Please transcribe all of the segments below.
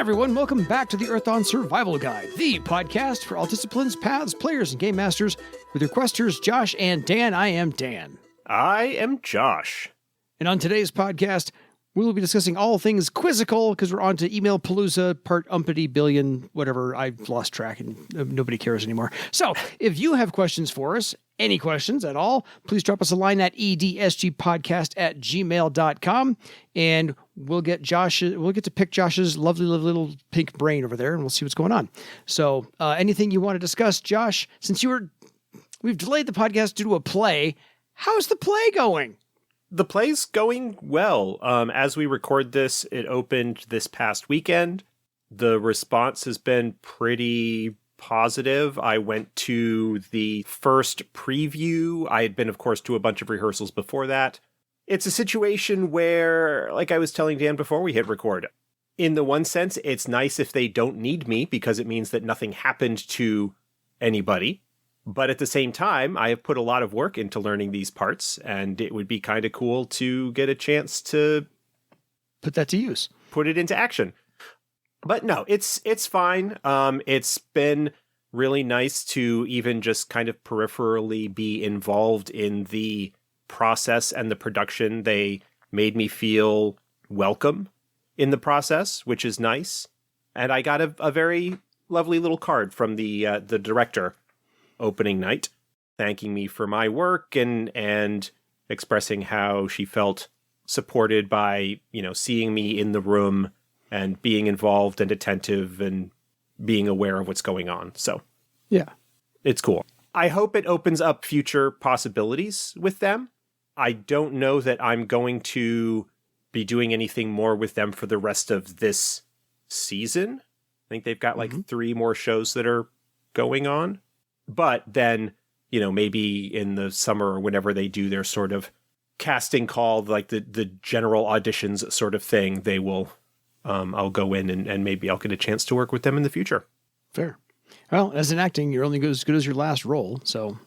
everyone, welcome back to the Earthdawn Survival Guide, the podcast for all disciplines, paths, players, and game masters with your questers Josh and Dan. I am Dan. I am Josh. And on today's podcast, we will be discussing all things quizzical because we're on to Email Palooza, part umpity billion, whatever. I've lost track and nobody cares anymore. So if you have questions for us, any questions at all, please drop us a line at edsgpodcast@gmail.com and we'll get to pick Josh's lovely little pink brain over there and we'll see what's going on. So anything you want to discuss, Josh, since we've delayed the podcast due to a play, how's the play going? The play's going well. As we record this, it opened this past weekend. The response has been pretty positive. I went to the first preview. I had been, of course, to a bunch of rehearsals before that. It's a situation where, like I was telling Dan before we hit record, in the one sense, it's nice if they don't need me because it means that nothing happened to anybody. But at the same time, I have put a lot of work into learning these parts, and it would be kind of cool to get a chance to put that to use, put it into action. But no, it's fine. It's been really nice to even just kind of peripherally be involved in the process and the production. They made me feel welcome in the process, which is nice. And I got a very lovely little card from the director opening night, thanking me for my work and expressing how she felt supported by, seeing me in the room and being involved and attentive and being aware of what's going on. So, yeah, it's cool. I hope it opens up future possibilities with them. I don't know that I'm going to be doing anything more with them for the rest of this season. I think they've got like 3 more shows that are going on. But then, maybe in the summer or whenever they do their sort of casting call, like the general auditions sort of thing, they will, I'll go in and maybe I'll get a chance to work with them in the future. Fair. Well, as in acting, you're only as good as your last role. So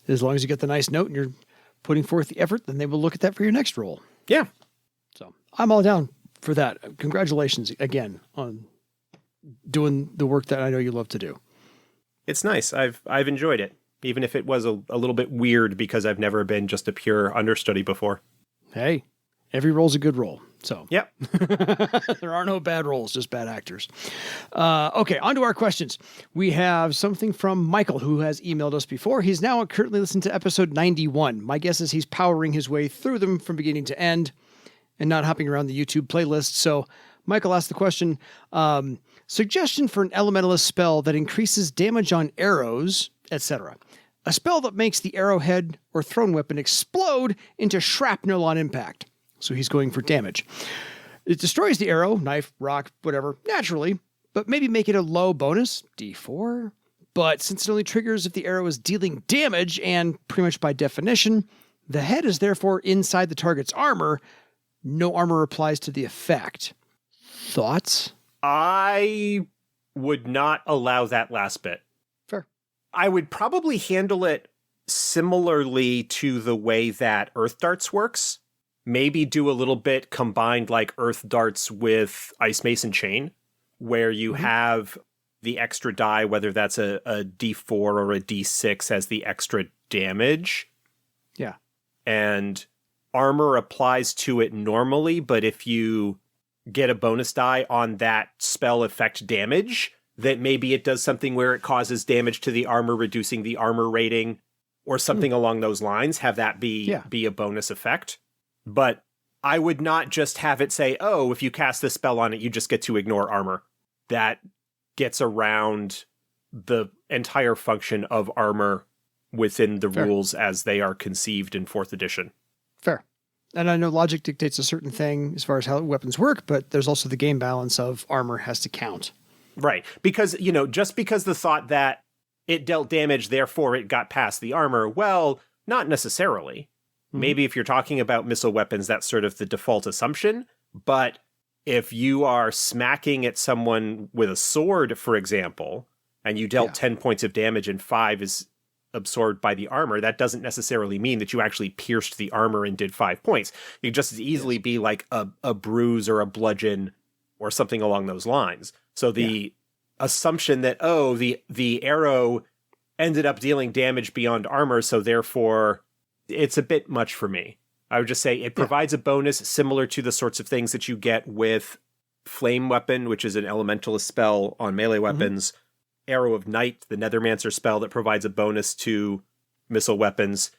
as long as you get the nice note and you're putting forth the effort, then they will look at that for your next role. Yeah. So I'm all down for that. Congratulations again on doing the work that I know you love to do. It's nice. I've enjoyed it, even if it was a little bit weird because I've never been just a pure understudy before. Hey, every role's a good role. So yep. There are no bad roles, just bad actors. Okay, on to our questions. We have something from Michael, who has emailed us before. He's now currently listening to episode 91. My guess is he's powering his way through them from beginning to end and not hopping around the YouTube playlist. So Michael asked the question, suggestion for an elementalist spell that increases damage on arrows, etc. A spell that makes the arrowhead or thrown weapon explode into shrapnel on impact. So he's going for damage. It destroys the arrow, knife, rock, whatever, naturally, but maybe make it a low bonus, D4. But since it only triggers if the arrow is dealing damage, and pretty much by definition, the head is therefore inside the target's armor, no armor applies to the effect. Thoughts? I would not allow that last bit. Fair. I would probably handle it similarly to the way that Earth Darts works. Maybe do a little bit combined like Earth Darts with Ice Mace and Chain, where you have the extra die, whether that's a D4 or a D6 as the extra damage. Yeah. And armor applies to it normally, but if you get a bonus die on that spell effect damage, that maybe it does something where it causes damage to the armor, reducing the armor rating, or something along those lines, have that be a bonus effect. But I would not just have it say, oh, if you cast this spell on it, you just get to ignore armor. That gets around the entire function of armor within the rules as they are conceived in 4th edition. Fair. And I know logic dictates a certain thing as far as how weapons work, but there's also the game balance of armor has to count. Right. Because, just because the thought that it dealt damage, therefore it got past the armor, well, not necessarily. Maybe if you're talking about missile weapons, that's sort of the default assumption. But if you are smacking at someone with a sword, for example, and you dealt 10 points of damage and 5 is absorbed by the armor, that doesn't necessarily mean that you actually pierced the armor and did 5 points. It could just as easily be like a bruise or a bludgeon or something along those lines. So the assumption that, oh, the arrow ended up dealing damage beyond armor, so therefore it's a bit much for me. I would just say it provides a bonus similar to the sorts of things that you get with Flameweapon, which is an elementalist spell on melee weapons, Arrow of Night, the Nethermancer spell that provides a bonus to missile weapons,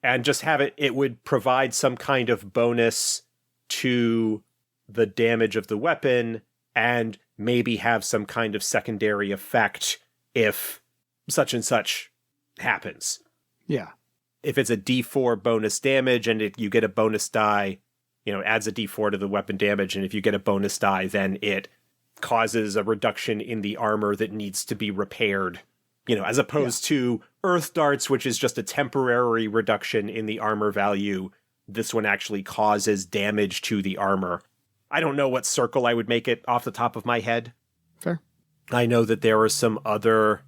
and just have it would provide some kind of bonus to the damage of the weapon and maybe have some kind of secondary effect if such and such happens. Yeah. If it's a D4 bonus damage and you get a bonus die, adds a D4 to the weapon damage, and if you get a bonus die, then it causes a reduction in the armor that needs to be repaired, as opposed to Earth Darts, which is just a temporary reduction in the armor value. This one actually causes damage to the armor. I don't know what circle I would make it off the top of my head. Fair. I know that there are some other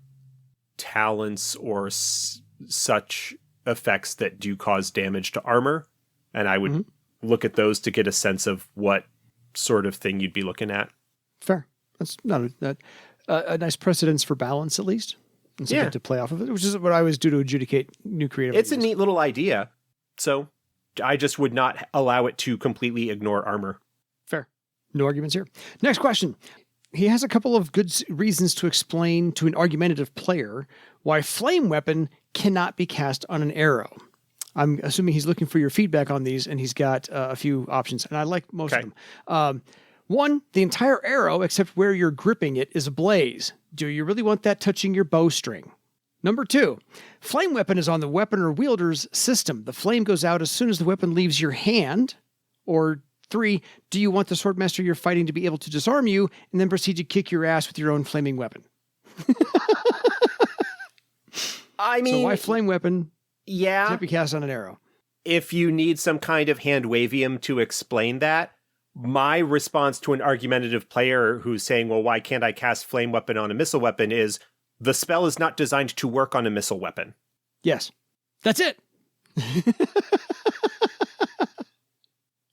talents or such effects that do cause damage to armor, and I would look at those to get a sense of what sort of thing you'd be looking at. Fair. That's not a nice precedence for balance, at least. And something to play off of it, which is what I always do to adjudicate new creative It's ideas. a neat little idea. So I just would not allow it to completely ignore armor. Fair. No arguments here. Next question. He has a couple of good reasons to explain to an argumentative player why Flameweapon cannot be cast on an arrow. I'm assuming he's looking for your feedback on these, and he's got a few options, and I like most of them. One, the entire arrow, except where you're gripping it, is ablaze. Do you really want that touching your bowstring? Number 2, Flameweapon is on the weapon or wielder's system. The flame goes out as soon as the weapon leaves your hand. Or 3, do you want the swordmaster you're fighting to be able to disarm you and then proceed to kick your ass with your own flaming weapon? I mean, so why Flameweapon yeah, can't be cast on an arrow? If you need some kind of hand wavium to explain that, my response to an argumentative player who's saying, well, why can't I cast Flameweapon on a missile weapon is the spell is not designed to work on a missile weapon. Yes. That's it.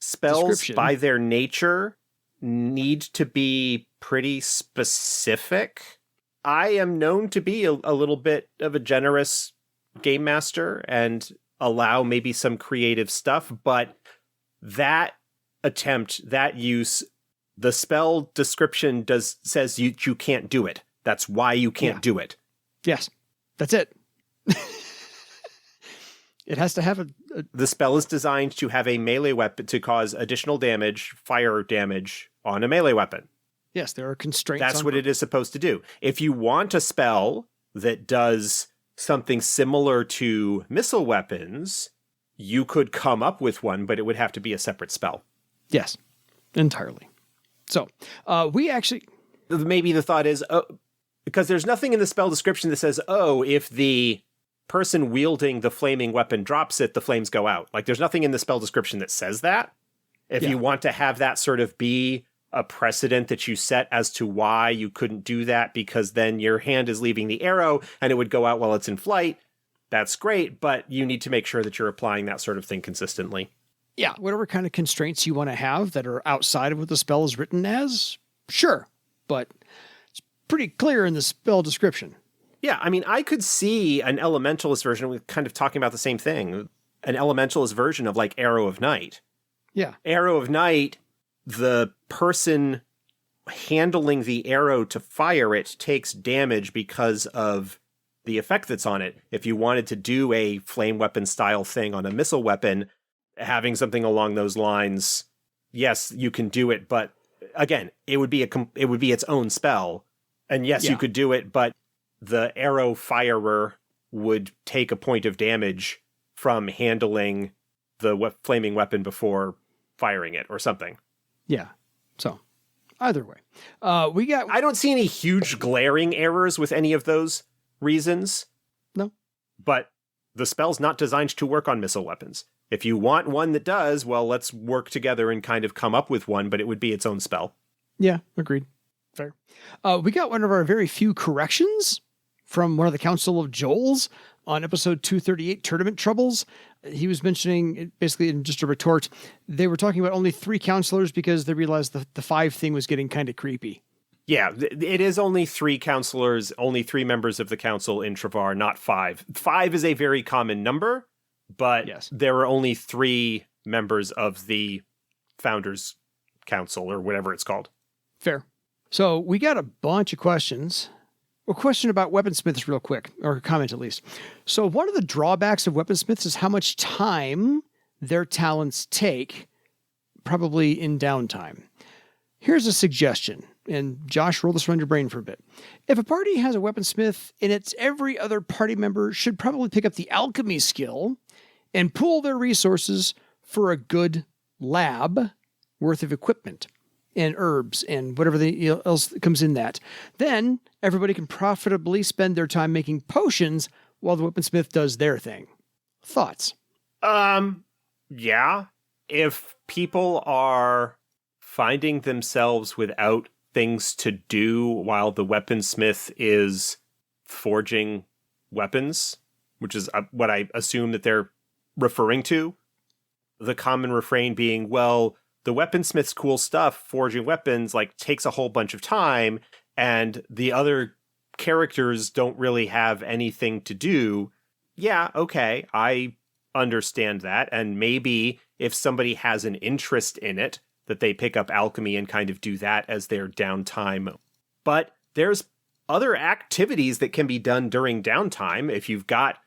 Spells, by their nature, need to be pretty specific. I am known to be a little bit of a generous game master and allow maybe some creative stuff, but that attempt, that use, the spell description says you can't do it. That's why you can't do it. Yes. That's it. It has to have The spell is designed to have a melee weapon to cause additional damage, fire damage on a melee weapon. Yes, there are constraints. That's what it is supposed to do. If you want a spell that does something similar to missile weapons, you could come up with one, but it would have to be a separate spell. Yes, entirely. So we actually... Maybe the thought is, because there's nothing in the spell description that says, if the person wielding the flaming weapon drops it, the flames go out. Like, there's nothing in the spell description that says that. If you want to have that sort of be a precedent that you set as to why you couldn't do that, because then your hand is leaving the arrow and it would go out while it's in flight, that's great, but you need to make sure that you're applying that sort of thing consistently. Yeah, whatever kind of constraints you want to have that are outside of what the spell is written as, sure, but it's pretty clear in the spell description. Yeah, I mean, I could see an elementalist version, we're kind of talking about the same thing, an elementalist version of like Arrow of Night. Yeah. Arrow of Night, the person handling the arrow to fire it takes damage because of the effect that's on it. If you wanted to do a flame weapon style thing on a missile weapon, having something along those lines, yes, you can do it, but again, it would be its own spell. And yes, you could do it, but the arrow firer would take a point of damage from handling the flaming weapon before firing it or something. Yeah. So either way, I don't see any huge glaring errors with any of those reasons. No, but the spell's not designed to work on missile weapons. If you want one that does, well, let's work together and kind of come up with one, but it would be its own spell. Yeah, agreed. Fair. We got one of our very few corrections from one of the Council of Joels on episode 238, Tournament Troubles. He was mentioning, basically in just a retort, they were talking about only 3 counselors because they realized the 5 thing was getting kind of creepy. Yeah, it is only 3 counselors, only 3 members of the council in Travar, not 5. 5 is a very common number, but yes, there are only 3 members of the Founders Council, or whatever it's called. Fair. So we got a bunch of questions. A question about Weaponsmiths real quick, or a comment at least. So one of the drawbacks of Weaponsmiths is how much time their talents take, probably in downtime. Here's a suggestion, and Josh, roll this around your brain for a bit. If a party has a weaponsmith in it, every other party member should probably pick up the alchemy skill and pool their resources for a good lab worth of equipment and herbs and whatever else comes in that. Then everybody can profitably spend their time making potions while the weaponsmith does their thing. Thoughts? Yeah. If people are finding themselves without things to do while the weaponsmith is forging weapons, which is what I assume that they're referring to, the common refrain being, well, the weaponsmith's cool stuff, forging weapons, like, takes a whole bunch of time, and the other characters don't really have anything to do. Yeah, okay, I understand that, and maybe if somebody has an interest in it, that they pick up alchemy and kind of do that as their downtime. But there's other activities that can be done during downtime. If you've got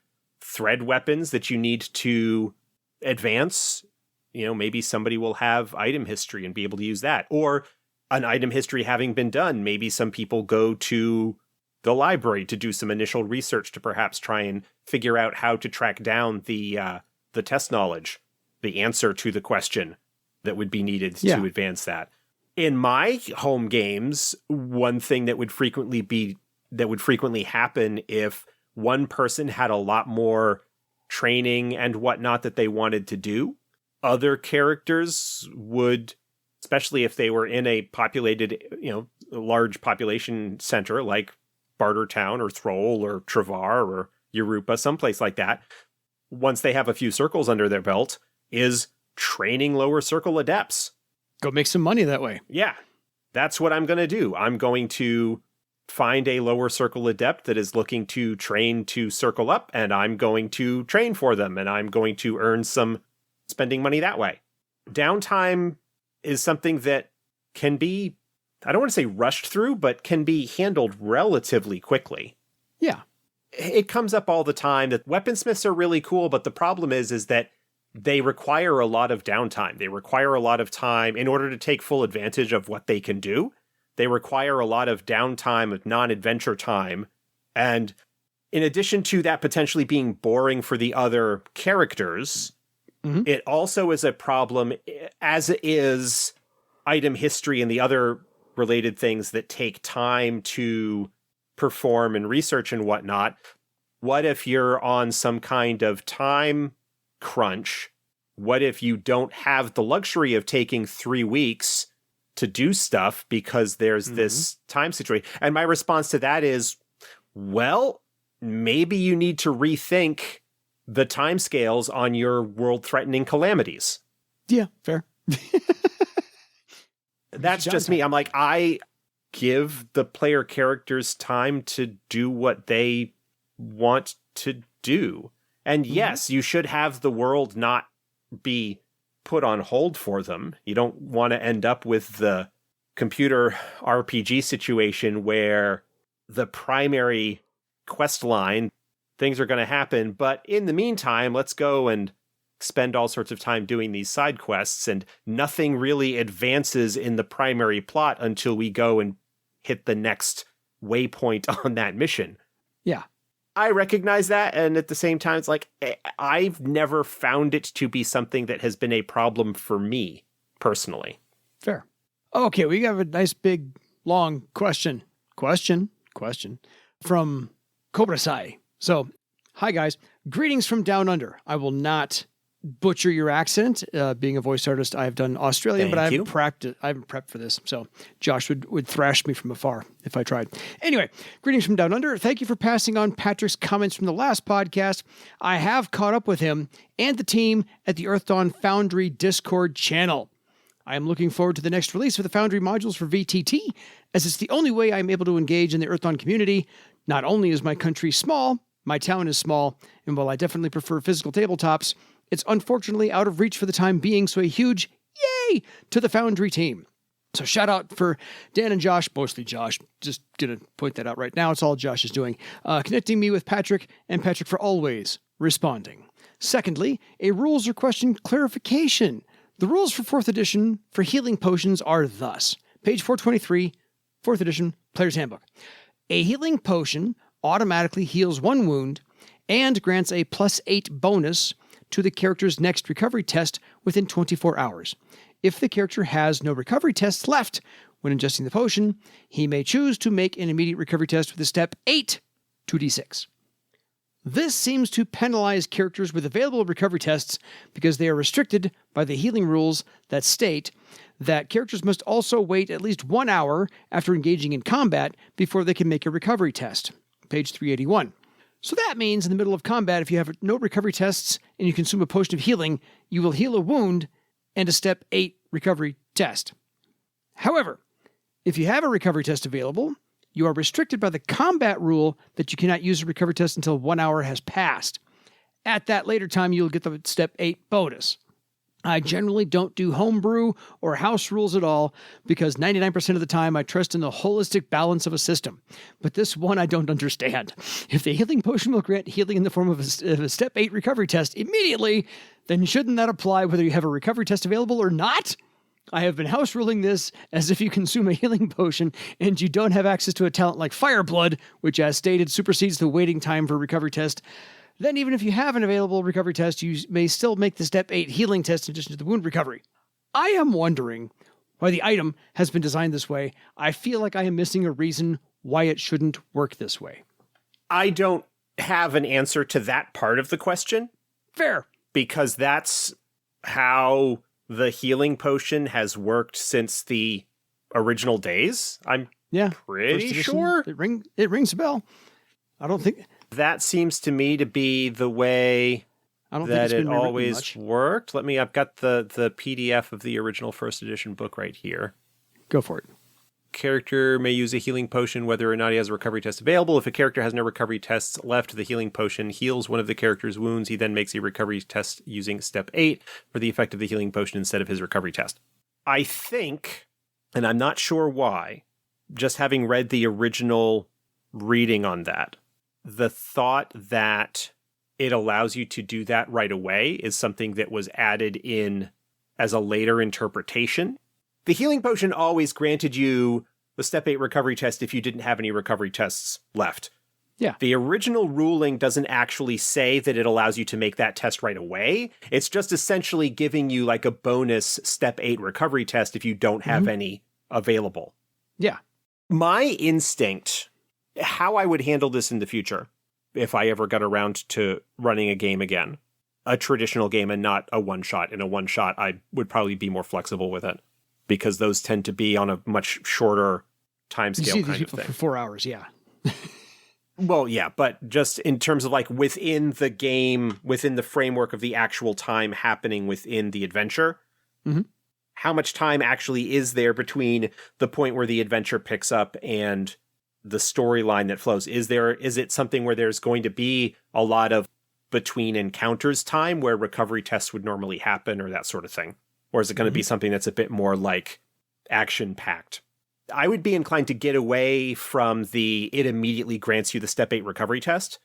thread weapons that you need to advance, maybe somebody will have item history and be able to use that. Or an item history having been done, maybe some people go to the library to do some initial research to perhaps try and figure out how to track down the test knowledge, the answer to the question that would be needed to advance that. In my home games, one thing that would frequently happen if one person had a lot more training and whatnot that they wanted to do, other characters would, especially if they were in a populated, a large population center like Bartertown or Thrall or Travar or Yorupa, someplace like that, once they have a few circles under their belt, is training lower circle adepts. Go make some money that way. Yeah, that's what I'm going to do. I'm going to find a lower circle adept that is looking to train to circle up, and I'm going to train for them, and I'm going to earn some spending money that way. Downtime is something that can be, I don't want to say rushed through, but can be handled relatively quickly. Yeah. It comes up all the time that weaponsmiths are really cool, but the problem is that they require a lot of downtime. They require a lot of time in order to take full advantage of what they can do. They require a lot of downtime, of non-adventure time. And in addition to that potentially being boring for the other characters, it also is a problem, as is item history and the other related things that take time to perform and research and whatnot. What if you're on some kind of time crunch? What if you don't have the luxury of taking 3 weeks to do stuff because there's this time situation? And my response to that is, well, maybe you need to rethink the timescales on your world-threatening calamities. Yeah, fair. That's just me. I'm like, I give the player characters time to do what they want to do. And yes, you should have the world not be put on hold for them. You don't want to end up with the computer RPG situation where the primary quest line, things are going to happen, but in the meantime, let's go and spend all sorts of time doing these side quests, and nothing really advances in the primary plot until we go and hit the next waypoint on that mission. Yeah. I recognize that, and at the same time, it's like, I've never found it to be something that has been a problem for me, personally. Fair. Okay, we have a nice big, long question from Cobrasai. So, hi guys, greetings from down under. I will not butcher your accent. Being a voice artist, I've done Australian, but I Thank haven't prepped for this. So Josh would thrash me from afar if I tried. Anyway, greetings from down under. Thank you for passing on Patrick's comments from the last podcast. I have caught up with him and the team at the Earthdawn Foundry Discord channel. I am looking forward to the next release of the Foundry modules for VTT, as it's the only way I'm able to engage in the Earthdawn community. Not only is my country small, my town is small, and while I definitely prefer physical tabletops, it's unfortunately out of reach for the time being, so a huge yay to the Foundry team. So shout out for Dan and Josh, mostly Josh, just going to point that out right now. It's all Josh is doing. Connecting me with Patrick, and Patrick for always responding. Secondly, a rules or question clarification. The rules for 4th edition for healing potions are thus. Page 423, 4th edition, Player's Handbook. A healing potion automatically heals 1 wound and grants a +8 bonus to the character's next recovery test within 24 hours. If the character has no recovery tests left when ingesting the potion, he may choose to make an immediate recovery test with a step 8 2d6. This seems to penalize characters with available recovery tests because they are restricted by the healing rules that state that characters must also wait at least 1 hour after engaging in combat before they can make a recovery test. Page 381. So that means in the middle of combat, if you have no recovery tests and you consume a potion of healing, you will heal a wound and a step 8 recovery test. However, if you have a recovery test available, you are restricted by the combat rule that you cannot use a recovery test until 1 hour has passed. At that later time, you'll get the step 8 bonus. I generally don't do homebrew or house rules at all because 99% of the time I trust in the holistic balance of a system. But this one I don't understand. If the healing potion will grant healing in the form of a step 8 recovery test immediately, then shouldn't that apply whether you have a recovery test available or not? I have been house ruling this as if you consume a healing potion and you don't have access to a talent like Fireblood, which as stated supersedes the waiting time for recovery test. Then even if you have an available recovery test, you may still make the step 8 healing test in addition to the wound recovery. I am wondering why the item has been designed this way. I feel like I am missing a reason why it shouldn't work this way. I don't have an answer to that part of the question. Fair. Because that's how the healing potion has worked since the original days. I'm pretty sure. It rings a bell. I don't think... That seems to me to be the way that it always worked. I've got the PDF of the original 1st edition book right here. Go for it. Character may use a healing potion whether or not he has a recovery test available. If a character has no recovery tests left, the healing potion heals one of the character's wounds. He then makes a recovery test using step 8 for the effect of the healing potion instead of his recovery test. I think, and I'm not sure why, just having read the original reading on that, the thought that it allows you to do that right away is something that was added in as a later interpretation. The healing potion always granted you the step 8 recovery test if you didn't have any recovery tests left. Yeah. The original ruling doesn't actually say that it allows you to make that test right away. It's just essentially giving you like a bonus step 8 recovery test if you don't have any available. Yeah. My instinct, how I would handle this in the future, if I ever got around to running a game again, a traditional game and not a one-shot. In a one-shot, I would probably be more flexible with it because those tend to be on a much shorter time scale kind of thing. For 4 hours, yeah. Well, yeah, but just in terms of like within the game, within the framework of the actual time happening within the adventure, how much time actually is there between the point where the adventure picks up and the storyline that flows? Is it something where there's going to be a lot of between encounters time where recovery tests would normally happen or that sort of thing? Or is it going to be something that's a bit more like action packed? I would be inclined to get away from it immediately grants you the step 8 recovery test.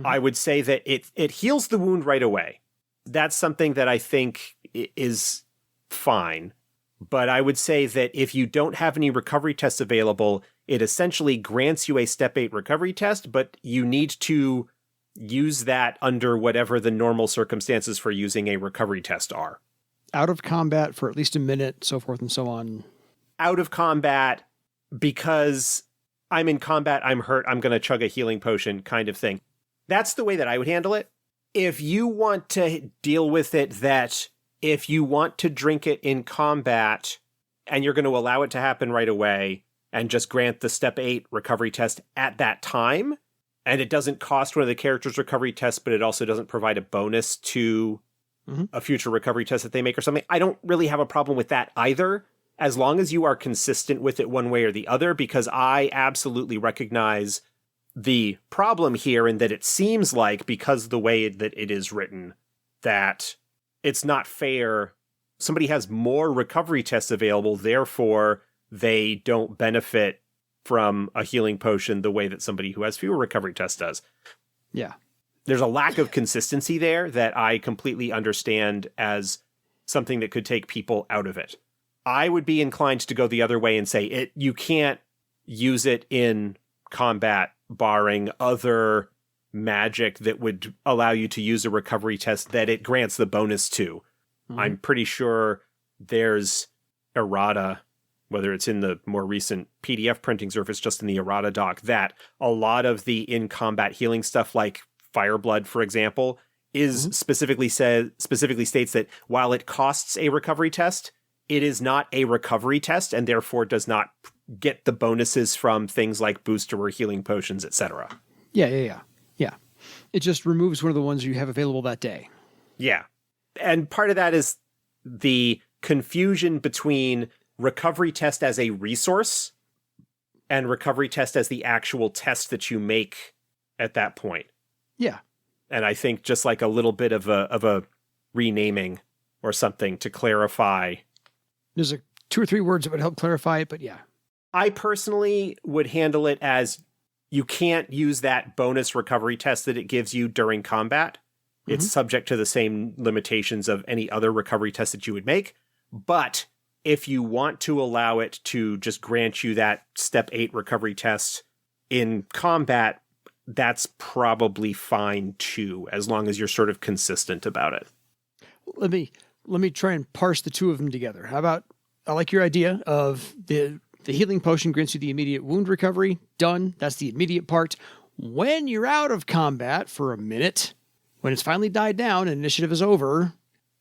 I would say that it heals the wound right away. That's something that I think is fine. But I would say that if you don't have any recovery tests available, it essentially grants you a step 8 recovery test, but you need to use that under whatever the normal circumstances for using a recovery test are. Out of combat for at least a minute, so forth and so on. Out of combat because I'm in combat, I'm hurt, I'm going to chug a healing potion kind of thing. That's the way that I would handle it. if you want to deal with it that if you want to drink it in combat and you're going to allow it to happen right away and just grant the step 8 recovery test at that time, and it doesn't cost one of the characters' recovery tests, but it also doesn't provide a bonus to a future recovery test that they make or something, I don't really have a problem with that either, as long as you are consistent with it one way or the other, because I absolutely recognize the problem here in that it seems like, because of the way that it is written, that it's not fair. Somebody has more recovery tests available, therefore they don't benefit from a healing potion the way that somebody who has fewer recovery tests does. Yeah. There's a lack of consistency there that I completely understand as something that could take people out of it. I would be inclined to go the other way and say you can't use it in combat barring other magic that would allow you to use a recovery test that it grants the bonus to. I'm pretty sure there's errata, whether it's in the more recent PDF printings or if it's just in the errata doc, that a lot of the in-combat healing stuff like Fireblood, for example, is specifically states that while it costs a recovery test, it is not a recovery test and therefore does not get the bonuses from things like booster or healing potions, etc. Yeah. It just removes one of the ones you have available that day. Yeah. And part of that is the confusion between recovery test as a resource and recovery test as the actual test that you make at that point. Yeah. And I think just like a little bit of a renaming or something to clarify. There's 2 or 3 words that would help clarify it, but yeah. I personally would handle it as you can't use that bonus recovery test that it gives you during combat. It's subject to the same limitations of any other recovery test that you would make. But if you want to allow it to just grant you that step 8 recovery test in combat, that's probably fine too, as long as you're sort of consistent about it. Let me try and parse the 2 of them together. How about, I like your idea of the healing potion grants you the immediate wound recovery. Done. That's the immediate part. When you're out of combat for a minute, when it's finally died down and initiative is over,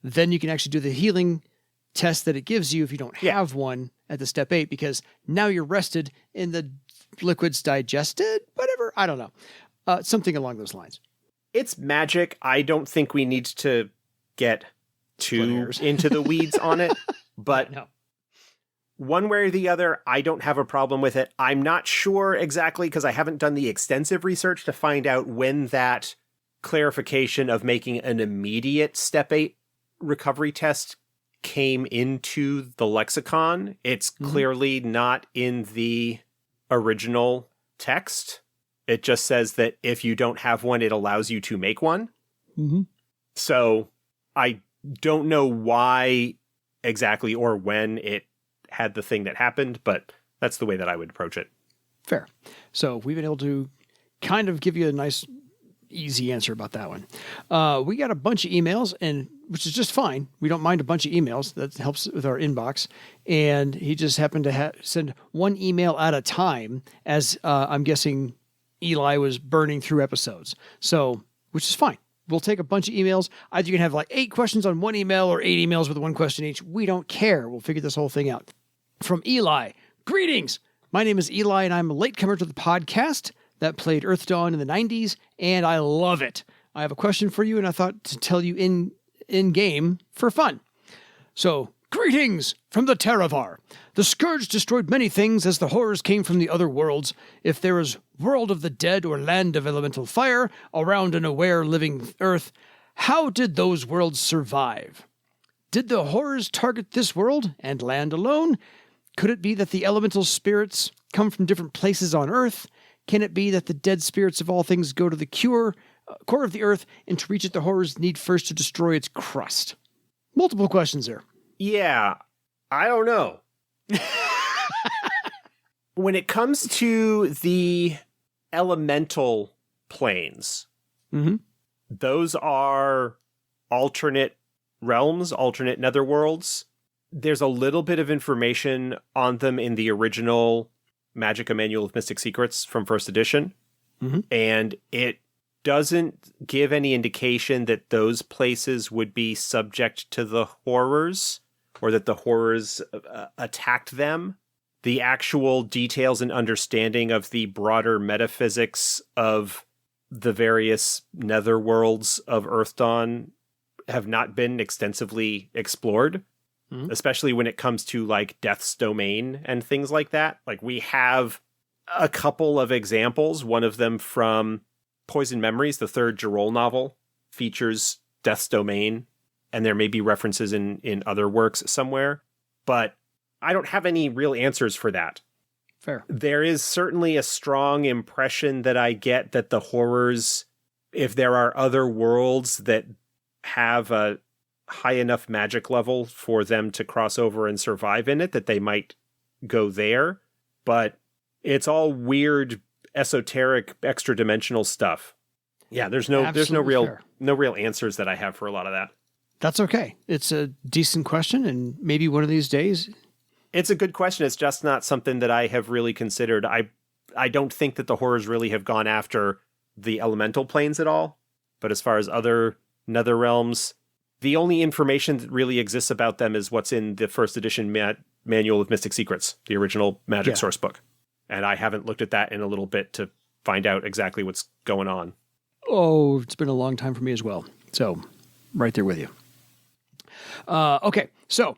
then you can actually do the healing test that it gives you if you don't have one at the step 8, because now you're rested and the liquid's digested, whatever. I don't know. Something along those lines. It's magic. I don't think we need to get too into the weeds on it, but no. One way or the other, I don't have a problem with it. I'm not sure exactly because I haven't done the extensive research to find out when that clarification of making an immediate step 8 recovery test came into the lexicon. It's clearly not in the original text. It just says that if you don't have one, it allows you to make one. So I don't know why exactly or when it had the thing that happened, but that's the way that I would approach it. Fair. So we've been able to kind of give you a nice, easy answer about that one. We got a bunch of emails, and which is just fine. We don't mind a bunch of emails. That helps with our inbox. And he just happened to send one email at a time, as I'm guessing Eli was burning through episodes. So, which is fine. We'll take a bunch of emails. Either you can have like 8 questions on one email or 8 emails with 1 question each. We don't care. We'll figure this whole thing out. From Eli. Greetings. My name is Eli, and I'm a latecomer to the podcast that played Earthdawn in the 90s, and I love it. I have a question for you, and I thought to tell you in game for fun. So, greetings from the Travar. The Scourge destroyed many things as the horrors came from the other worlds. If there is world of the dead or land of elemental fire around an aware living earth, how did those worlds survive? Did the horrors target this world and land alone? Could it be that the elemental spirits come from different places on Earth? Can it be that the dead spirits of all things go to the core of the Earth, and to reach it the horrors need first to destroy its crust? Multiple questions there. Yeah, I don't know. When it comes to the elemental planes, those are alternate realms, alternate netherworlds. There's a little bit of information on them in the original Magicka Manual of Mystic Secrets from first edition. And it doesn't give any indication that those places would be subject to the horrors or that the horrors attacked them. The actual details and understanding of the broader metaphysics of the various netherworlds of Earthdawn have not been extensively explored, especially when it comes to like Death's Domain and things like that. Like, we have a couple of examples. One of them from Poison Memories, the third Gerol novel, features Death's Domain, and there may be references in other works somewhere, but I don't have any real answers for that. Fair. There is certainly a strong impression that I get that the horrors, if there are other worlds that have a high enough magic level for them to cross over and survive in it, that they might go there. But it's all weird, esoteric, extra dimensional stuff. Yeah, there's no real answers that I have for a lot of that. That's okay. It's a decent question, and maybe one of these days. It's a good question. It's just not something that I have really considered. I don't think that the horrors really have gone after the elemental planes at all. But as far as other nether realms, the only information that really exists about them is what's in the first edition Manual of Mystic Secrets, the original magic source book. And I haven't looked at that in a little bit to find out exactly what's going on. Oh, it's been a long time for me as well. So, right there with you. Okay, so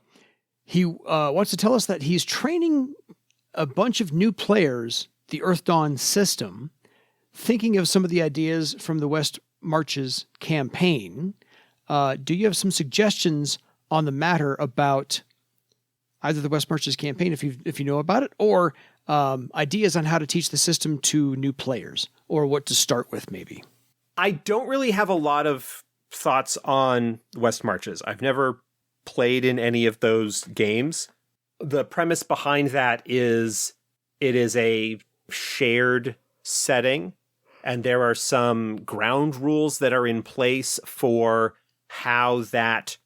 he wants to tell us that he's training a bunch of new players, the Earthdawn system, thinking of some of the ideas from the West Marches campaign. Do you have some suggestions on the matter about either the West Marches campaign, if you know about it, or ideas on how to teach the system to new players, or what to start with, maybe? I don't really have a lot of thoughts on West Marches. I've never played in any of those games. The premise behind that is it is a shared setting, and there are some ground rules that are in place for how that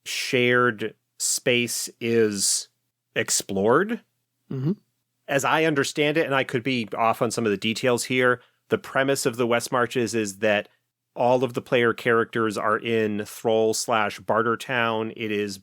shared space is explored. Mm-hmm. As I understand it, and I could be off on some of the details here, the premise of the West Marches is that all of the player characters are in Thrall/Bartertown. It is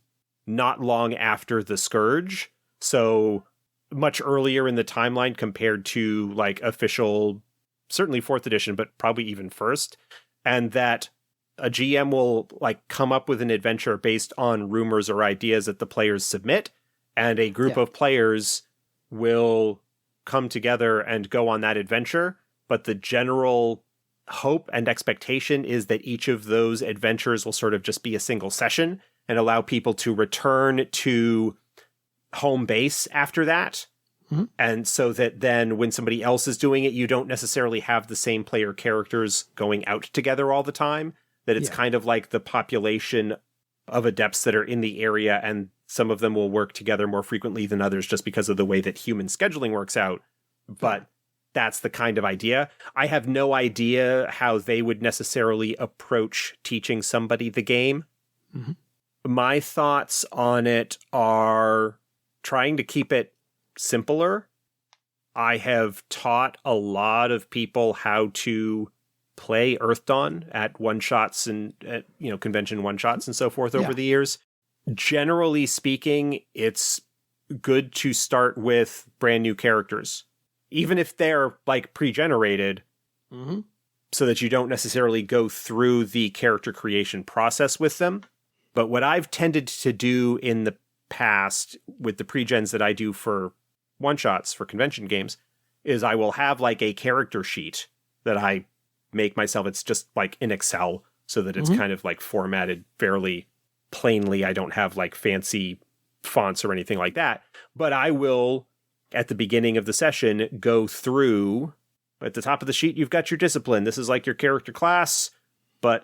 not long after the Scourge, so much earlier in the timeline compared to like official, certainly 4th edition, but probably even 1st. And that a GM will like come up with an adventure based on rumors or ideas that the players submit, and a group of players will come together and go on that adventure. But the general hope and expectation is that each of those adventures will sort of just be a single session and allow people to return to home base after that. Mm-hmm. And so that then when somebody else is doing it, you don't necessarily have the same player characters going out together all the time, that it's kind of like the population of adepts that are in the area, and some of them will work together more frequently than others just because of the way that human scheduling works out. But that's the kind of idea. I have no idea how they would necessarily approach teaching somebody the game. Mm-hmm. My thoughts on it are trying to keep it simpler. I have taught a lot of people how to play Earthdawn at one-shots and at, convention one-shots and so forth over the years. Generally speaking, it's good to start with brand new characters, even if they're like pre-generated, so that you don't necessarily go through the character creation process with them. But what I've tended to do in the past with the pre-gens that I do for one-shots for convention games is I will have like a character sheet that I make myself. It's just like in Excel, so that it's kind of like formatted fairly plainly. I don't have like fancy fonts or anything like that, but I will, at the beginning of the session, go through. At the top of the sheet, you've got your discipline. This is like your character class, but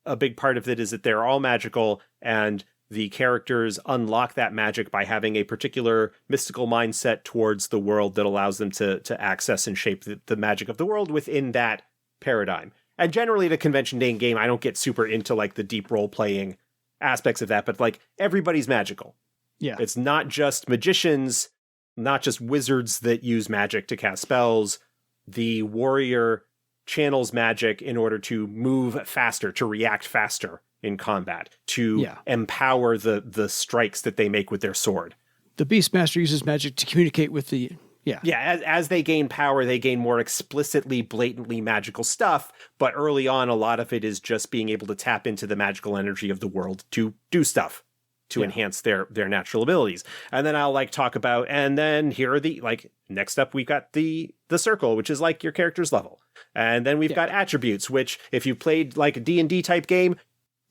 a big part of it is that they're all magical, and the characters unlock that magic by having a particular mystical mindset towards the world that allows them to access and shape the magic of the world within that paradigm. And generally, the convention day game, I don't get super into like the deep role-playing aspects of that, but like everybody's magical. Yeah. It's not just magicians, not just wizards that use magic to cast spells. The warrior channels magic in order to move faster, to react faster in combat, to empower the strikes that they make with their sword. The Beastmaster uses magic to communicate with the... As they gain power, they gain more explicitly, blatantly magical stuff, but early on, a lot of it is just being able to tap into the magical energy of the world to do stuff, to enhance their natural abilities. And then I'll talk about, and then here are the, next up we've got the circle, which is your character's level. And then we've got attributes, which if you played a D&D type game...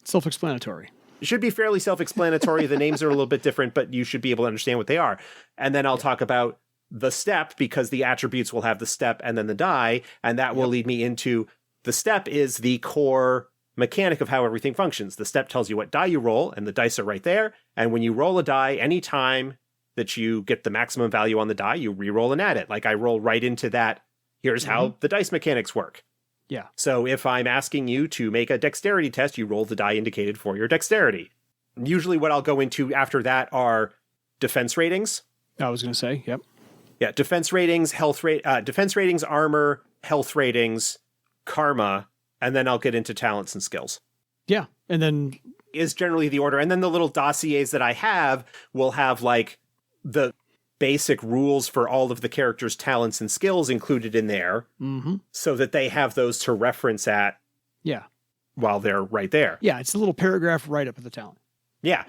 Self-explanatory. It should be fairly self-explanatory. The names are a little bit different, but you should be able to understand what they are. And then I'll talk about the step, because the attributes will have the step and then the die, and that will lead me into the step is the core mechanic of how everything functions. The step tells you what die you roll, and the dice are right there. And when you roll a die, anytime that you get the maximum value on the die, you re-roll and add it. I roll right into that. Here's how the dice mechanics work. Yeah. So if I'm asking you to make a dexterity test, you roll the die indicated for your dexterity. Usually what I'll go into after that are defense ratings. I was going to say, yep. Yeah, defense ratings, defense ratings, armor, health ratings, karma, and then I'll get into talents and skills. Yeah, and then... is generally the order. And then the little dossiers that I have will have, the basic rules for all of the characters' talents and skills included in there, so that they have those to reference at while they're right there. Yeah, it's a little paragraph right up at the talent. Yeah.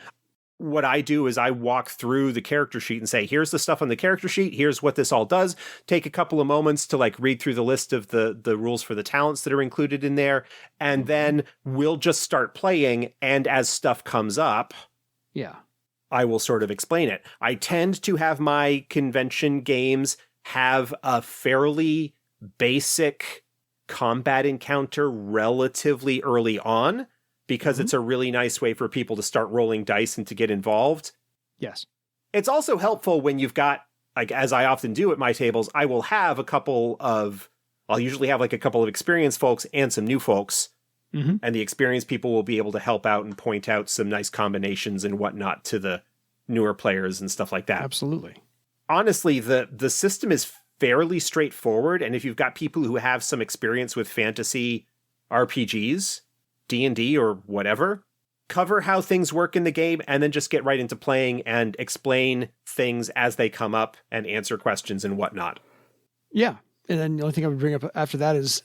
What I do is I walk through the character sheet and say, here's the stuff on the character sheet. Here's what this all does. Take a couple of moments to read through the list of the rules for the talents that are included in there. And then we'll just start playing. And as stuff comes up, I will sort of explain it. I tend to have my convention games have a fairly basic combat encounter relatively early on, because it's a really nice way for people to start rolling dice and to get involved. Yes. It's also helpful when you've got, as I often do at my tables, I'll usually have a couple of experienced folks and some new folks. And the experienced people will be able to help out and point out some nice combinations and whatnot to the newer players and stuff like that. Absolutely. Honestly, the system is fairly straightforward. And if you've got people who have some experience with fantasy RPGs, D&D or whatever, cover how things work in the game and then just get right into playing and explain things as they come up and answer questions and whatnot. Yeah. And then the only thing I would bring up after that is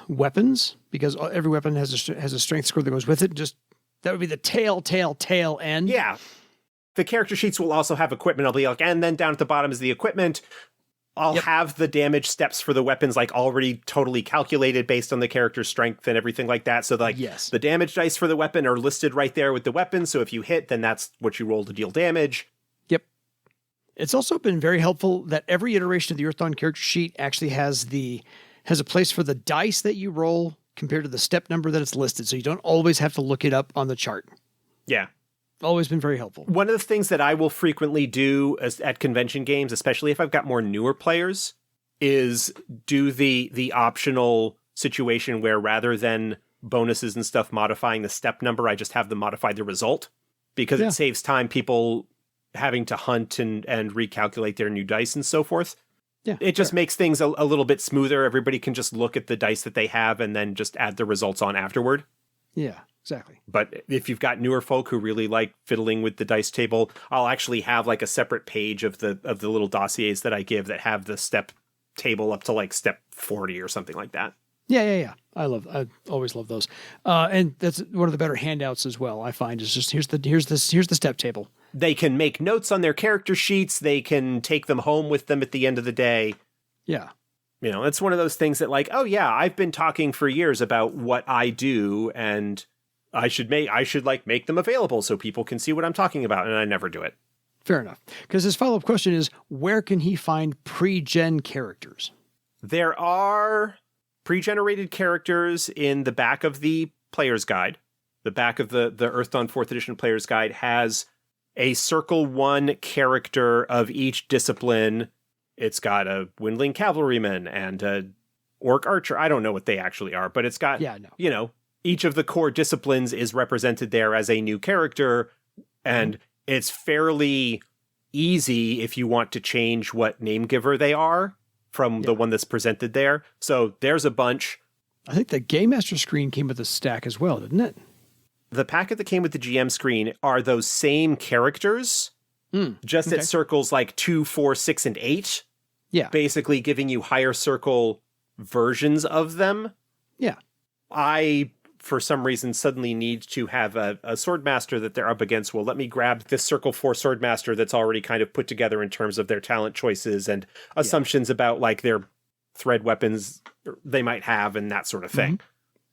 weapons, because every weapon has a strength score that goes with it. Just that would be the tail end. Yeah. The character sheets will also have equipment. I'll be and then down at the bottom is the equipment. I'll have the damage steps for the weapons already totally calculated based on the character's strength and everything like that. So the damage dice for the weapon are listed right there with the weapon. So if you hit, then that's what you roll to deal damage. Yep. It's also been very helpful that every iteration of the Earthdawn character sheet actually has a place for the dice that you roll compared to the step number that it's listed. So you don't always have to look it up on the chart. Yeah. Always been very helpful. One of the things that I will frequently do at convention games, especially if I've got more newer players, is do the optional situation where rather than bonuses and stuff modifying the step number, I just have them modify the result, because it saves time people having to hunt and recalculate their new dice and so forth. Yeah, it just makes things a little bit smoother. Everybody can just look at the dice that they have and then just add the results on afterward. Yeah. Exactly. But if you've got newer folk who really like fiddling with the dice table, I'll actually have a separate page of the little dossiers that I give that have the step table up to step 40 or something like that. Yeah. I always love those. And that's one of the better handouts as well, I find, is just here's the step table. They can make notes on their character sheets. They can take them home with them at the end of the day. Yeah. It's one of those things that I've been talking for years about what I do, and I should make them available so people can see what I'm talking about, and I never do it. Fair enough. Because his follow-up question is, where can he find pre-gen characters? There are pre-generated characters in the back of the player's guide. The back of the Earthdawn 4th edition player's guide has a Circle 1 character of each discipline. It's got a Windling Cavalryman and a Orc Archer. I don't know what they actually are, but it's got, each of the core disciplines is represented there as a new character, and it's fairly easy if you want to change what Namegiver they are from the one that's presented there. So there's a bunch. I think the Game Master screen came with a stack as well, didn't it? The packet that came with the GM screen are those same characters, just at circles like 2, 4, 6, and 8. Yeah. Basically giving you higher circle versions of them. Yeah. I, for some reason, suddenly need to have a Swordmaster that they're up against. Well, let me grab this Circle 4 Swordmaster that's already kind of put together in terms of their talent choices and assumptions about like their thread weapons they might have and that sort of thing.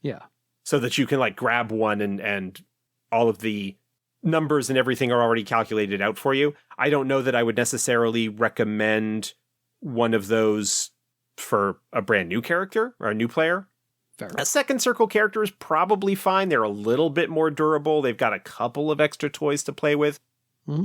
Yeah. So that you can like grab one and all of the numbers and everything are already calculated out for you. I don't know that I would necessarily recommend one of those for a brand new character or a new player. Fair. A second circle character is probably fine. They're a little bit more durable. They've got a couple of extra toys to play with. Mm-hmm.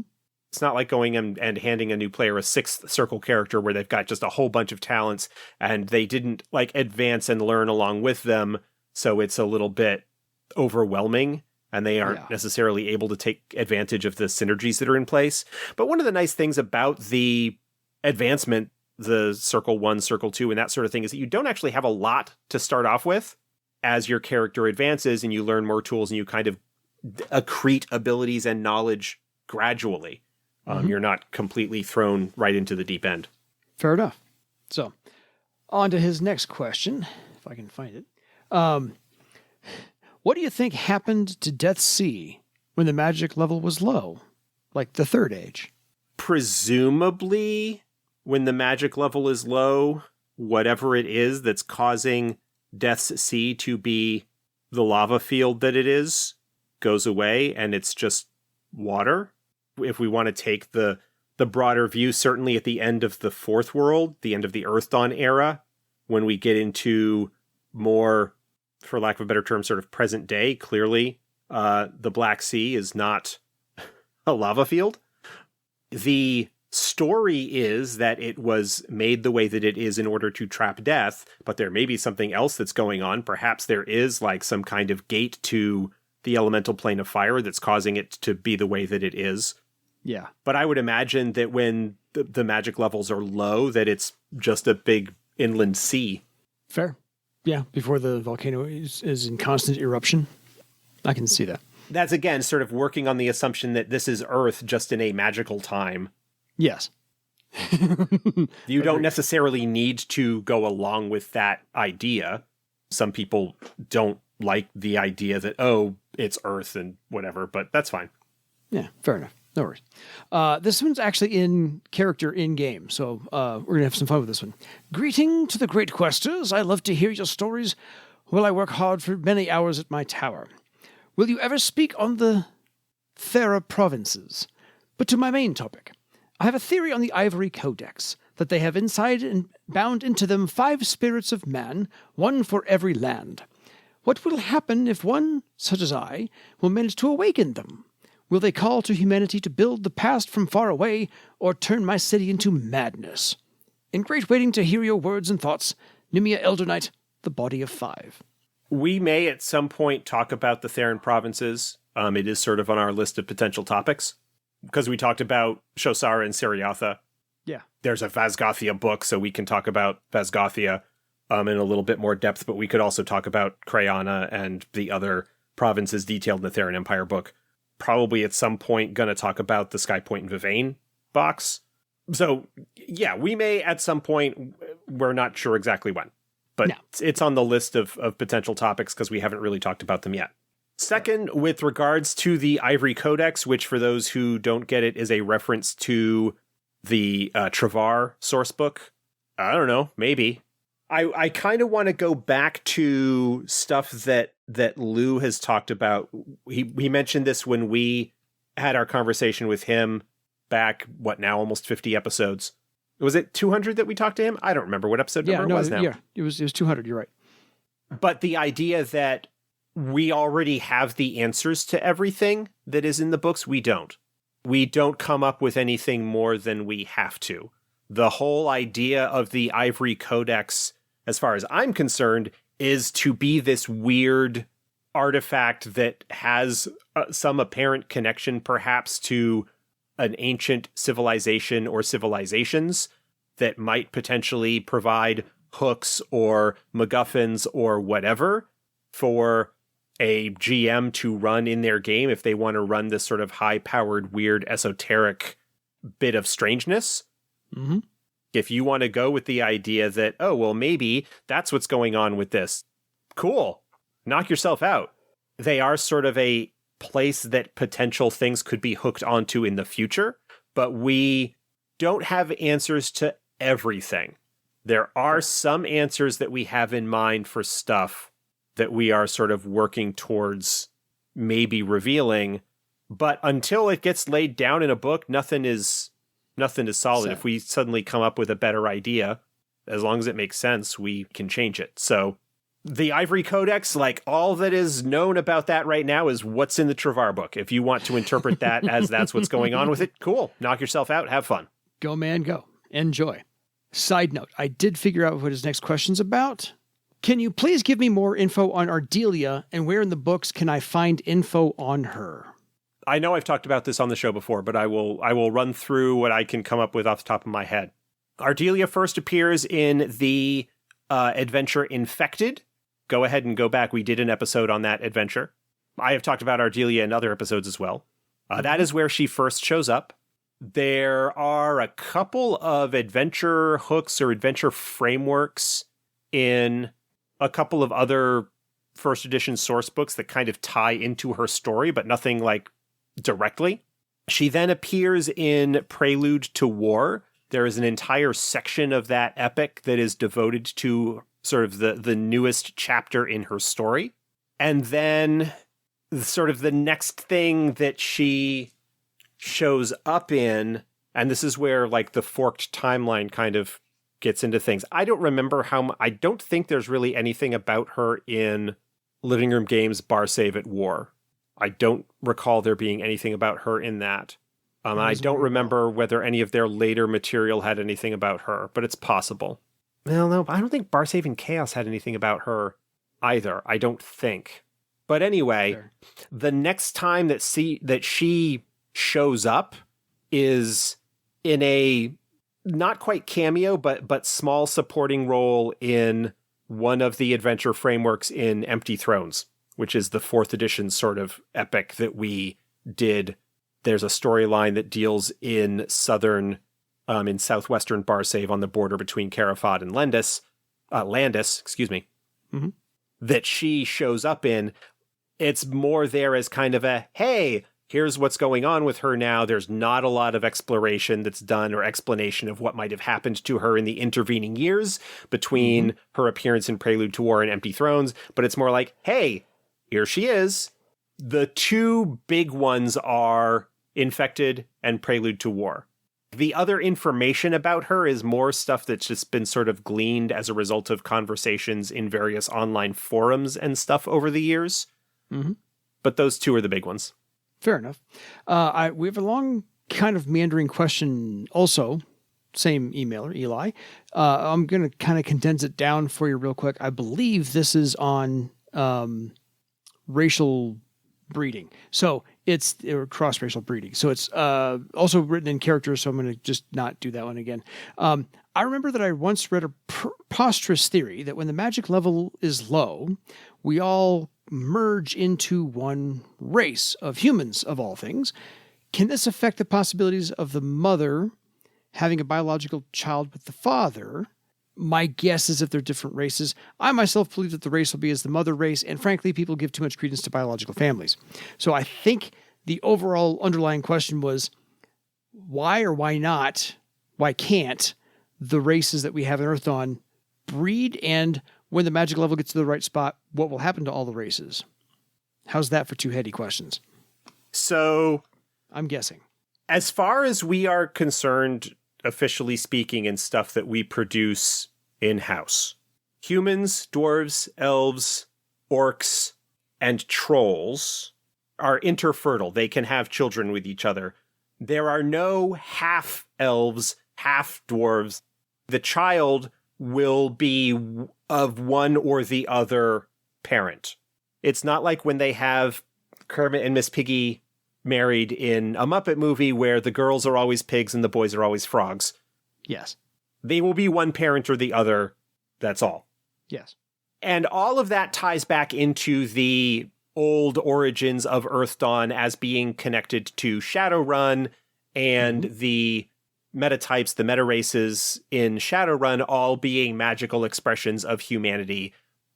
It's not like going and handing a new player a sixth circle character where they've got just a whole bunch of talents and they didn't like advance and learn along with them. So it's a little bit overwhelming and they aren't necessarily able to take advantage of the synergies that are in place. But one of the nice things about the advancement, the Circle 1, Circle 2, and that sort of thing, is that you don't actually have a lot to start off with as your character advances and you learn more tools and you kind of accrete abilities and knowledge gradually. You're not completely thrown right into the deep end. Fair enough. So, on to his next question, if I can find it. What do you think happened to Death's Sea when the magic level was low? Like the Third Age? Presumably, when the magic level is low, whatever it is that's causing Death's Sea to be the lava field that it is goes away and it's just water. If we want to take the broader view, certainly at the end of the Fourth World, the end of the Earthdawn era, when we get into more, for lack of a better term, sort of present day, clearly the Black Sea is not a lava field. The story is that it was made the way that it is in order to trap death, but there may be something else that's going on. Perhaps there is like some kind of gate to the elemental plane of fire that's causing it to be the way that it is. Yeah. But I would imagine that when the magic levels are low, that it's just a big inland sea. Fair. Yeah, before the volcano is in constant eruption. I can see that. That's, again, sort of working on the assumption that this is Earth just in a magical time. Yes. You don't necessarily need to go along with that idea. Some people don't like the idea that, oh, it's Earth and whatever, but that's fine. Yeah, fair enough. No worries. This one's actually in character in-game, so we're going to have some fun with this one. Greeting to the great questers. I love to hear your stories while I work hard for many hours at my tower. Will you ever speak on the Thera provinces? But to my main topic. I have a theory on the Ivory Codex, that they have inside and bound into them 5 spirits of man, one for every land. What will happen if one, such as I, will manage to awaken them? Will they call to humanity to build the past from far away, or turn my city into madness? In great waiting to hear your words and thoughts, Numia Elder Knight, the Body of 5. We may at some point talk about the Theran provinces. It is sort of on our list of potential topics. Because we talked about Shosara and Seriatha. Yeah. There's a Vazgothia book, so we can talk about Vazgothia in a little bit more depth, but we could also talk about Crayana and the other provinces detailed in the Theran Empire book. Probably at some point going to talk about the Skypoint and Vivane box. So, yeah, we may at some point, we're not sure exactly when. But it's on the list of potential topics because we haven't really talked about them yet. Second, with regards to the Ivory Codex, which for those who don't get it is a reference to the Travar source book. I don't know, maybe. I kind of want to go back to stuff that Lou has talked about. He mentioned this when we had our conversation with him back, almost 50 episodes. Was it 200 that we talked to him? I don't remember what episode number it was now. Yeah, it was 200, you're right. But the idea that we already have the answers to everything that is in the books, we don't. We don't come up with anything more than we have to. The whole idea of the Ivory Codex, as far as I'm concerned, is to be this weird artifact that has some apparent connection perhaps to an ancient civilization or civilizations that might potentially provide hooks or MacGuffins or whatever for a GM to run in their game if they want to run this sort of high-powered, weird, esoteric bit of strangeness. Mm-hmm. If you want to go with the idea that, oh, well, maybe that's what's going on with this, cool, knock yourself out. They are sort of a place that potential things could be hooked onto in the future, but we don't have answers to everything. There are some answers that we have in mind for stuff that we are sort of working towards maybe revealing, but until it gets laid down in a book, nothing is solid. If we suddenly come up with a better idea, as long as it makes sense, we can change it. So the Ivory Codex, like, all that is known about that right now is what's in the Travar book. If you want to interpret that as that's what's going on with it, cool. Knock yourself out. Have fun. Go, man, go. Enjoy. Side note, I did figure out what his next question's about. Can you please give me more info on Aardelea, and where in the books can I find info on her? I know I've talked about this on the show before, but I will run through what I can come up with off the top of my head. Aardelea first appears in the adventure Infected. Go ahead and go back. We did an episode on that adventure. I have talked about Aardelea in other episodes as well. That is where she first shows up. There are a couple of adventure hooks or adventure frameworks in a couple of other first edition source books that kind of tie into her story, but nothing like directly. She then appears in Prelude to War. There is an entire section of that epic that is devoted to sort of the newest chapter in her story. And then sort of the next thing that she shows up in, and this is where like the forked timeline kind of gets into things. I don't remember I don't think there's really anything about her in Living Room Games Bar Save at War. I don't recall there being anything about her in that. I don't remember whether any of their later material had anything about her, but it's possible. Well, no, I don't think Bar Save and Chaos had anything about her either. I don't think. But anyway, sure. The next time that she shows up is in a not quite cameo, but small supporting role in one of the adventure frameworks in Empty Thrones, which is the 4th edition sort of epic that we did. There's a storyline that deals in southwestern Barsave on the border between Carafod and Landis, mm-hmm. that she shows up in. It's more there as kind of a, hey, here's what's going on with her now. There's not a lot of exploration that's done or explanation of what might have happened to her in the intervening years between her appearance in Prelude to War and Empty Thrones, but it's more like, hey, here she is. The two big ones are Infected and Prelude to War. The other information about her is more stuff that's just been sort of gleaned as a result of conversations in various online forums and stuff over the years. Mm-hmm. But those two are the big ones. Fair enough. We have a long kind of meandering question also. Same emailer, Eli. I'm going to kind of condense it down for you real quick. I believe this is on racial breeding. So it's cross-racial breeding. So it's also written in characters, so I'm going to just not do that one again. I remember that I once read a preposterous theory that when the magic level is low, we all merge into one race of humans, of all things. Can this affect the possibilities of the mother having a biological child with the father? My guess is if they're different races. I myself believe that the race will be as the mother race, and frankly, people give too much credence to biological families. So I think the overall underlying question was, why or why not, why can't the races that we have in Earthdawn breed, and when the magic level gets to the right spot, what will happen to all the races? How's that for two heady questions? So, I'm guessing. As far as we are concerned, officially speaking, in stuff that we produce in-house, humans, dwarves, elves, orcs, and trolls are interfertile. They can have children with each other. There are no half-elves, half-dwarves. The child will be of one or the other parent. It's not like when they have Kermit and Miss Piggy married in a Muppet movie where the girls are always pigs and the boys are always frogs. Yes. They will be one parent or the other That's all. Yes. And all of that ties back into the old origins of Earthdawn as being connected to Shadowrun and the metatypes, the meta races in Shadowrun all being magical expressions of humanity.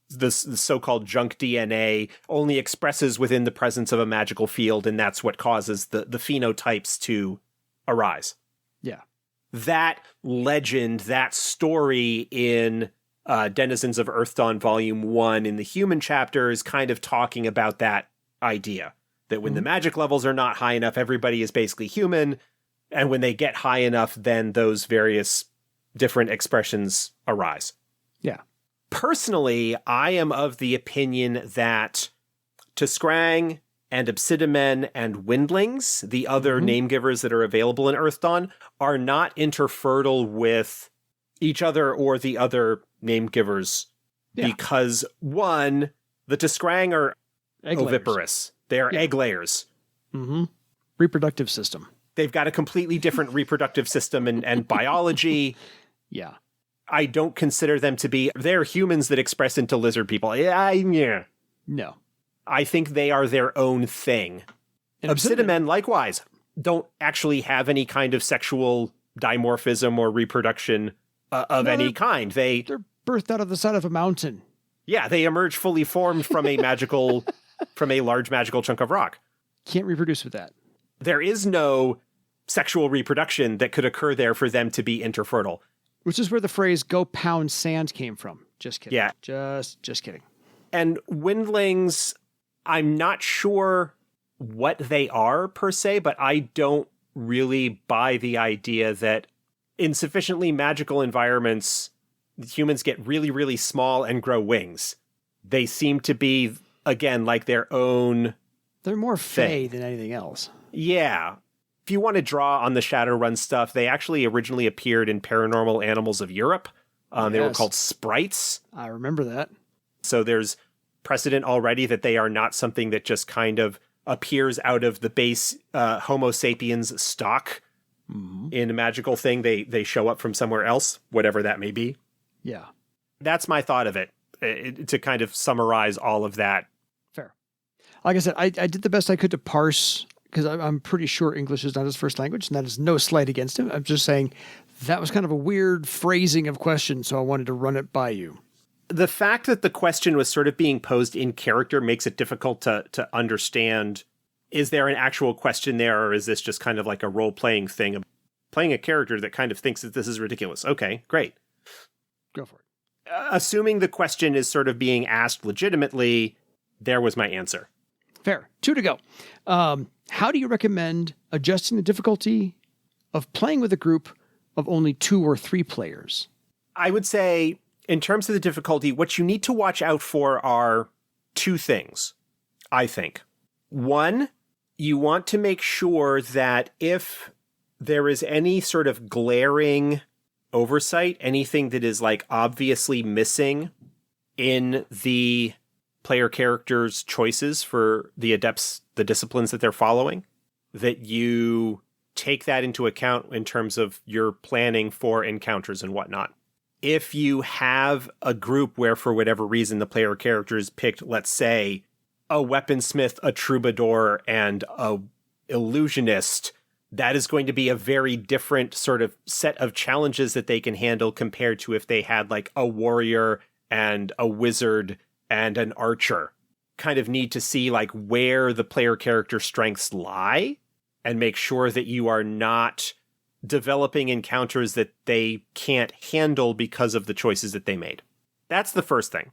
The so-called junk DNA only expresses within the presence of a magical field, and that's what causes the phenotypes to arise. Yeah. That legend, that story in Denizens of Earthdawn Volume 1 in the human chapter is kind of talking about that idea. That when the magic levels are not high enough, everybody is basically human, and when they get high enough, then those various different expressions arise. Yeah. Personally, I am of the opinion that Tiskrang and Obsidimen and Windlings, the other Namegivers that are available in Earthdawn, are not interfertile with each other or the other Namegivers. Yeah. Because, one, the Tiskrang are oviparous. They are egg layers. Reproductive system. They've got a completely different reproductive system and biology. Yeah. I don't consider them to be... They're humans that express into lizard people. Yeah. No. I think they are their own thing. And Obsidimen, likewise, don't actually have any kind of sexual dimorphism or reproduction of any kind. They're birthed out of the side of a mountain. Yeah, they emerge fully formed from a magical... from a large magical chunk of rock. Can't reproduce with that. There is no sexual reproduction that could occur there for them to be interfertile. Which is where the phrase "go pound sand" came from. Just kidding. Yeah. Just kidding. And Windlings, I'm not sure what they are per se, but I don't really buy the idea that in sufficiently magical environments, humans get really, really small and grow wings. They seem to be, again, like their own... They're more fey than anything else. Yeah. If you want to draw on the Shadowrun stuff, they actually originally appeared in Paranormal Animals of Europe. They were called sprites. I remember that. So there's precedent already that they are not something that just kind of appears out of the base Homo sapiens stock in a magical thing. They show up from somewhere else, whatever that may be. Yeah. That's my thought of it, to kind of summarize all of that. Fair. Like I said, I did the best I could to parse, because I'm pretty sure English is not his first language, and that is no slight against him. I'm just saying that was kind of a weird phrasing of question, so I wanted to run it by you. The fact that the question was sort of being posed in character makes it difficult to understand, is there an actual question there, or is this just kind of like a role-playing thing of playing a character that kind of thinks that this is ridiculous? Okay, great. Go for it. Assuming the question is sort of being asked legitimately, there was my answer. Fair. 2 to go. How do you recommend adjusting the difficulty of playing with a group of only 2 or 3 players? I would say, in terms of the difficulty, what you need to watch out for are 2 things, I think. 1, you want to make sure that if there is any sort of glaring oversight, anything that is like obviously missing in the player character's choices for the adepts, the disciplines that they're following, that you take that into account in terms of your planning for encounters and whatnot. If you have a group where, for whatever reason, the player characters picked, let's say, a weaponsmith, a troubadour, and a illusionist, that is going to be a very different sort of set of challenges that they can handle compared to if they had like a warrior and a wizard and an archer. Kind of need to see like where the player character strengths lie and make sure that you are not developing encounters that they can't handle because of the choices that they made. That's the first thing.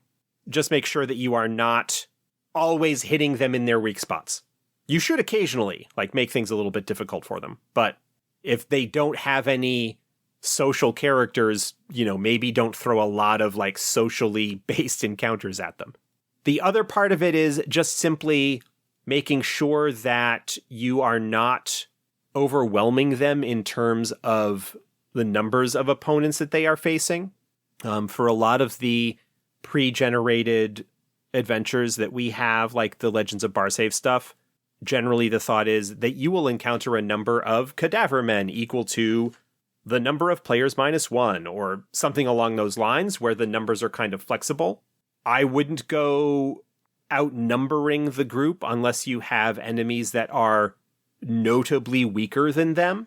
Just make sure that you are not always hitting them in their weak spots. You should occasionally like make things a little bit difficult for them, but if they don't have any social characters, maybe don't throw a lot of like socially based encounters at them. The other part of it is just simply making sure that you are not overwhelming them in terms of the numbers of opponents that they are facing. For a lot of the pre-generated adventures that we have, like the Legends of Barsave stuff, generally the thought is that you will encounter a number of cadaver men equal to the number of players -1 or something along those lines where the numbers are kind of flexible. I wouldn't go outnumbering the group unless you have enemies that are notably weaker than them.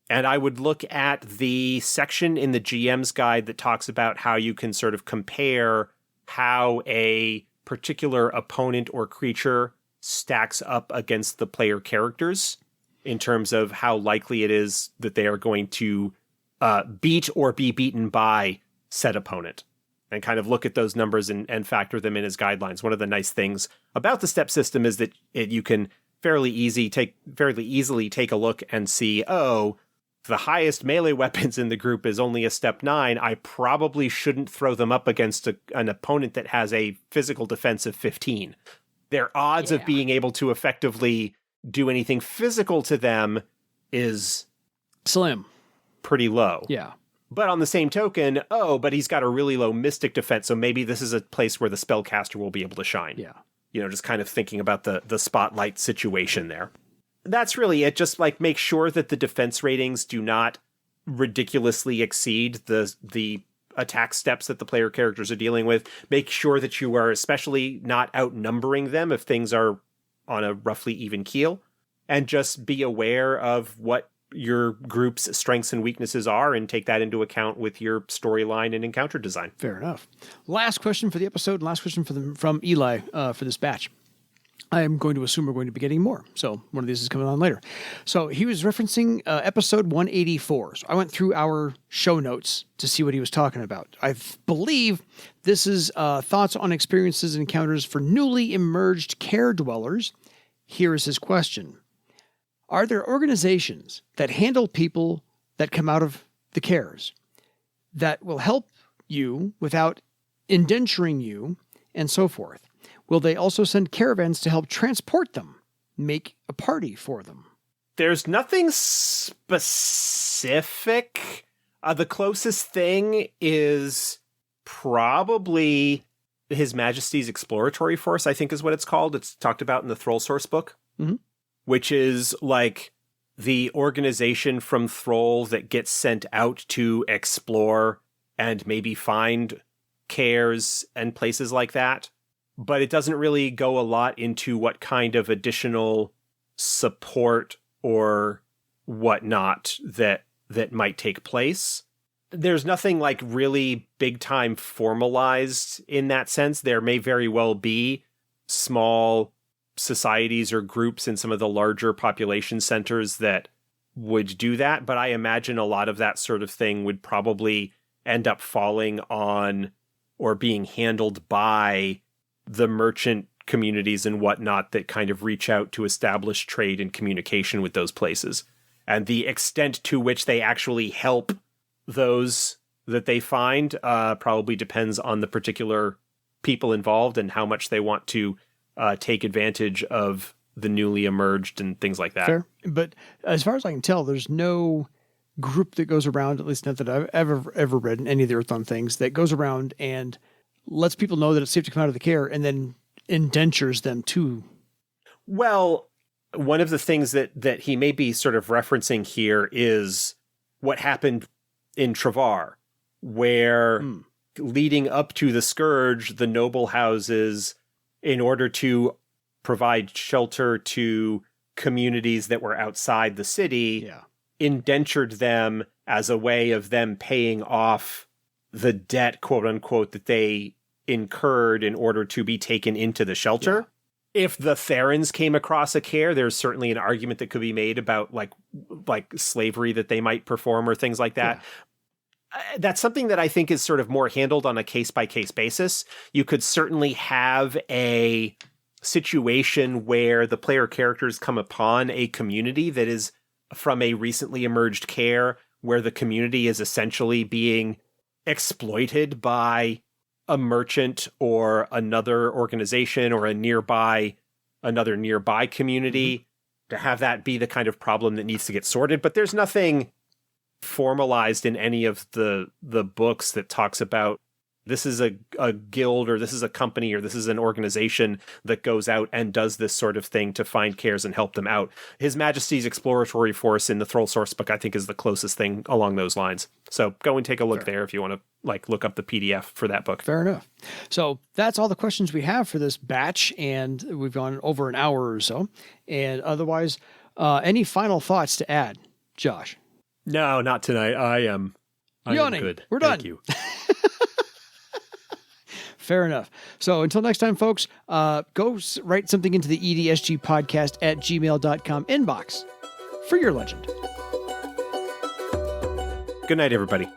And I would look at the section in the GM's guide that talks about how you can sort of compare how a particular opponent or creature stacks up against the player characters in terms of how likely it is that they are going to beat or be beaten by said opponent, and kind of look at those numbers and factor them in as guidelines. One of the nice things about the step system is that you can fairly easily take a look and see, oh, the highest melee weapons in the group is only a step 9. I probably shouldn't throw them up against an opponent that has a physical defense of 15. Their odds of being able to effectively do anything physical to them is slim. Pretty low. Yeah. But on the same token, but he's got a really low mystic defense, so maybe this is a place where the spellcaster will be able to shine. Yeah. Just kind of thinking about the spotlight situation there. That's really it. Just like make sure that the defense ratings do not ridiculously exceed the attack steps that the player characters are dealing with. Make sure that you are especially not outnumbering them if things are on a roughly even keel, and just be aware of what your group's strengths and weaknesses are and take that into account with your storyline and encounter design. Fair enough. Last question for the episode, last question from Eli for this batch. I am going to assume we're going to be getting more. So one of these is coming on later. So he was referencing episode 184. So I went through our show notes to see what he was talking about. I believe this is thoughts on experiences and encounters for newly emerged care dwellers. Here is his question. Are there organizations that handle people that come out of the cares that will help you without indenturing you and so forth? Will they also send caravans to help transport them, make a party for them? There's nothing specific. The closest thing is probably His Majesty's Exploratory Force, I think is what it's called. It's talked about in the Thrall Source book, which is like the organization from Thrall that gets sent out to explore and maybe find cares and places like that. But it doesn't really go a lot into what kind of additional support or whatnot that might take place. There's nothing like really big time formalized in that sense. There may very well be small societies or groups in some of the larger population centers that would do that, but I imagine a lot of that sort of thing would probably end up falling on or being handled by the merchant communities and whatnot that kind of reach out to establish trade and communication with those places. And the extent to which they actually help those that they find probably depends on the particular people involved and how much they want to take advantage of the newly emerged and things like that. Fair. But as far as I can tell, there's no group that goes around, at least not that I've ever read in any of the Earthdawn things, that goes around and lets people know that it's safe to come out of the care and then indentures them too. Well, one of the things that he may be sort of referencing here is what happened in Travar, where leading up to the Scourge, the noble houses, in order to provide shelter to communities that were outside the city, indentured them as a way of them paying off the debt, quote unquote, that they incurred in order to be taken into the shelter. If the Therans came across a care, there's certainly an argument that could be made about like slavery that they might perform or things like that. That's something that I think is sort of more handled on a case-by-case basis. You could certainly have a situation where the player characters come upon a community that is from a recently emerged care, where the community is essentially being exploited by a merchant or another organization or another nearby community, to have that be the kind of problem that needs to get sorted. But there's nothing formalized in any of the books that talks about this is a guild, or this is a company, or this is an organization that goes out and does this sort of thing to find kaers and help them out. His Majesty's Exploratory Force in the Thrall Sourcebook, I think, is the closest thing along those lines. So go and take a look there if you want to look up the PDF for that book. Fair enough. So that's all the questions we have for this batch, and we've gone over an hour or so. And otherwise, any final thoughts to add, Josh? No, not tonight. I am good. We're done. Thank you. Fair enough. So until next time, folks, go write something into the EDSG podcast at gmail.com inbox for your legend. Good night, everybody.